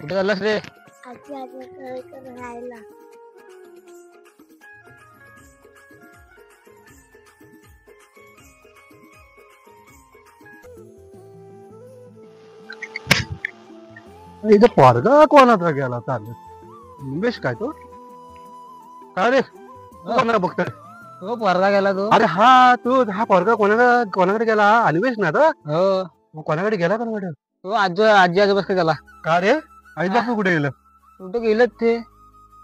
कुठे चाललास रे? आजी आजोबाकडे राहायला. इथं पोरगा कोणाचा गेला चालत उमेश काय तो काय रे कोणाला बघतोय? हो पोरगा गेला तो. अरे हा तू हा पोरगा कोणाकडे गेला अन्वेष ना तो? हो मग कोणाकडे गेला कोणाकडे? हो आजी आजोबास गेला. का रे आई बापू कुठे गेलं? कुठे गेलं ते?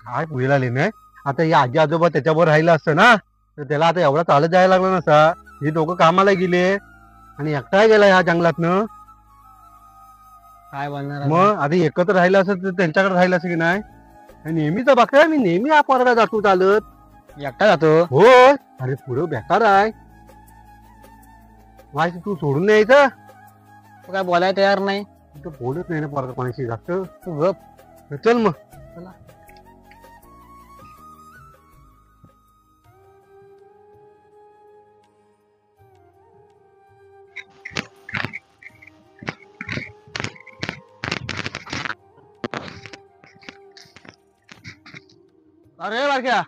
काय पुढेला नाही आता ही आजी आजोबा त्याच्यावर राहिलं असतं ना तर त्याला आता एवढा चालत जायला लागला नसता. हे दोघं कामाला गेले आणि एकटा गेला ह्या जंगलातनं. काय बोलणार आता? मग आधी एकत्र राहिलं असं तर त्यांच्याकडे राहिलं असं की नाही? नेहमीच बघताय मी नेहमी हा पोरगा जातो चालत. एकटा जातो. हो अरे पुढं बेकार आहे माहिती तू सोडून यायचं. तो काय बोलायला तयार नाही. तू बोलत नाही ना पोरगा कोणाशी जास्त. तू गप. चल मग. चला. अरे बारक्या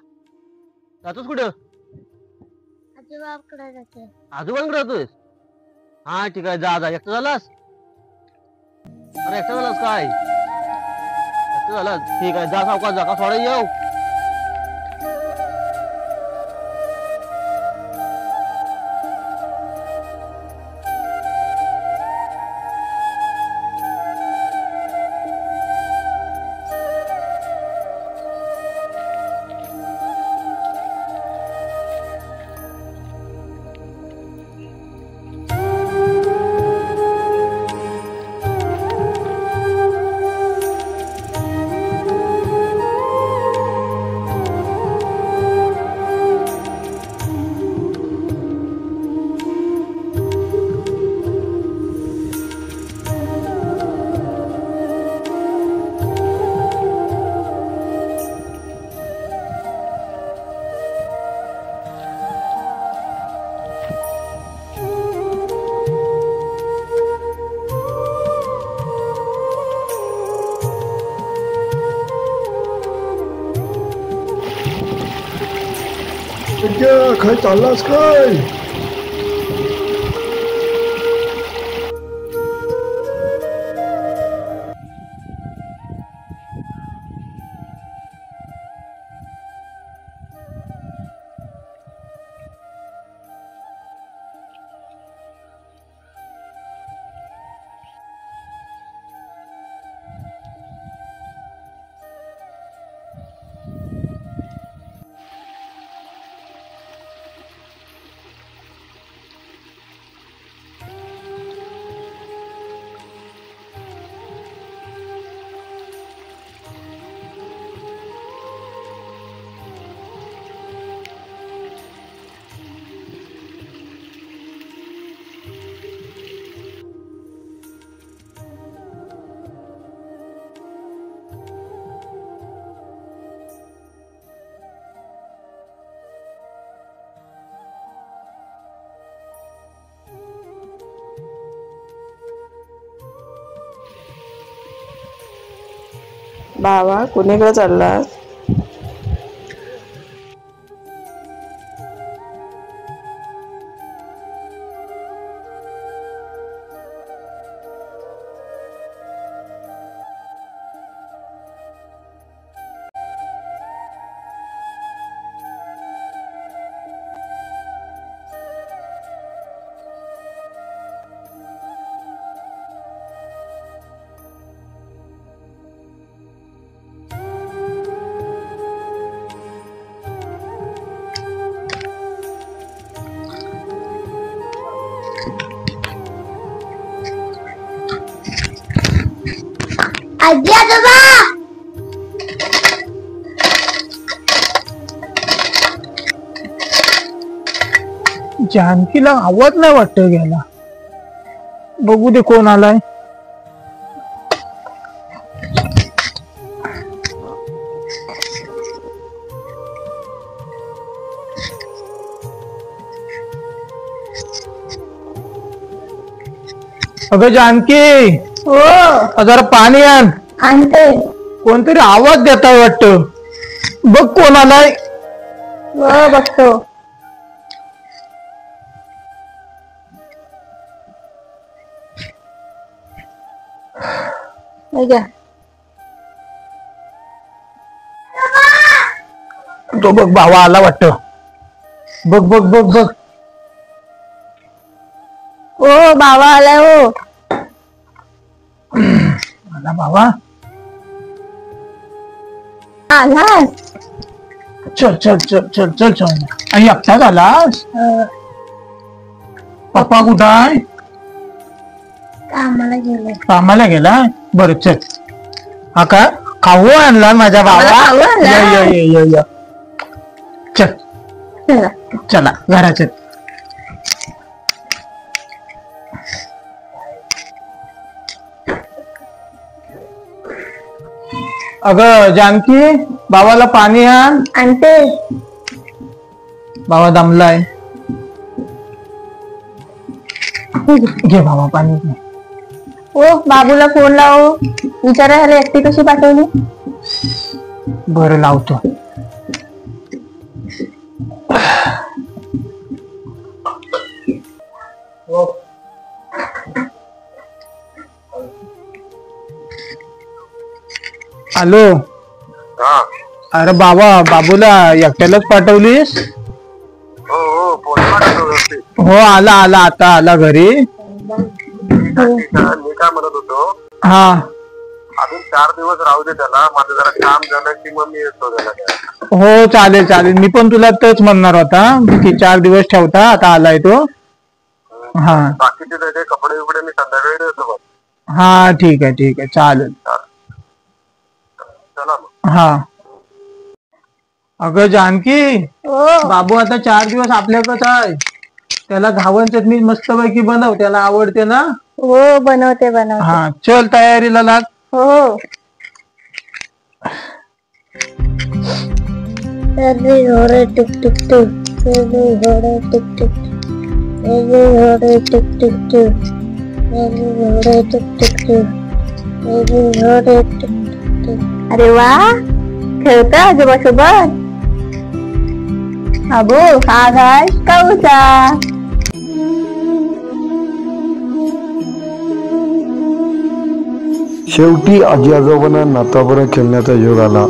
जातोस कुठं? आजोबाकडे जाते. आजोबांकडे जातोयस? हा ठीक आहे जा जा. एकटा झालास? अरे एकटा झालास काय? एकटा झालास ठीक आहे जा सावकाश जा का सोडा येऊ. काय चाललास काय? बाबा कुणीकडे चाललास? आजी आजोबा जानकीला आवाज नाही वाटत गेला. बघू दे कोण आलाय. अगं जानकी हो जरा पाणी आण. आणते. कोणतरी आवाज देताय वाटतं. बघ कोण आलाय. हो बघतो. हे घ्या. तो बघ भावा आला वाटतं. बघ बघ बघ बघ. ओ बाबा आलाय हो. आला भावा. आलास. चल चल चल चल चल चल. आणि एकटाच आलास. पप्पा कुठं आहे. कामाला गेले. कामाला गेला. बरं चल. हा का खाऊ आणला माझ्या मला भावा. खाऊ आणला? या या या या. चल चला. चला घरात चल. अगं जानकी बाबाला पाणी आण. आणते. बाबा दमलाय. घे बाबा पाणी घे. ओ बाबूला फोन लाव. विचारा ह्याला एकटी कशी पाठवली. बरं लावतो. हॅलो. अरे बाबा बाबूला एकट्यालाच पाठवलीस. हो आला आला आता आला घरी. मी काय म्हणत होतो, हा अजून 4 दिवस राहू दे त्याला. माझं जरा काम झालं की मग मी येतो त्याला. हो चालेल चालेल. मी पण तुला तेच म्हणणार होता की 4 दिवस ठेवता. आता आलाय तो. हा बाकीचे त्याचे कपडे बिपडे मी संध्याकाळी देतो बघ. हा ठीक आहे चालेल. चला मग. हा अगं जानकी ओ बाबू आता 4 दिवस आपल्याकडे आहे. त्याला घावन चटणी मस्तपैकी बनव. त्याला आवडते ना. हो बनवते बनवते. हा चल तयारीला लाग. हो. every घोडे टिक टिक टिक. every घोडे टिक टिक. every घोडे टिक टिक टिक. every घोडे टिक टिक टिक. every घोडे टिक टिक टिक. अरे वा खेळतो आजोबा सोबत. अबो हा घास काऊचा. शेवटी आजी आजोबांना नाताबरोबर खेळण्याचा योग आला.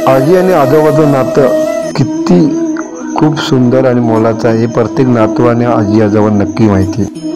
आजी आणि आजोबाचं नातं किती खूप सुंदर आणि मोलाचं आहे हे प्रत्येक नातू आणि आजी आजोबांना नक्की माहिती आहे.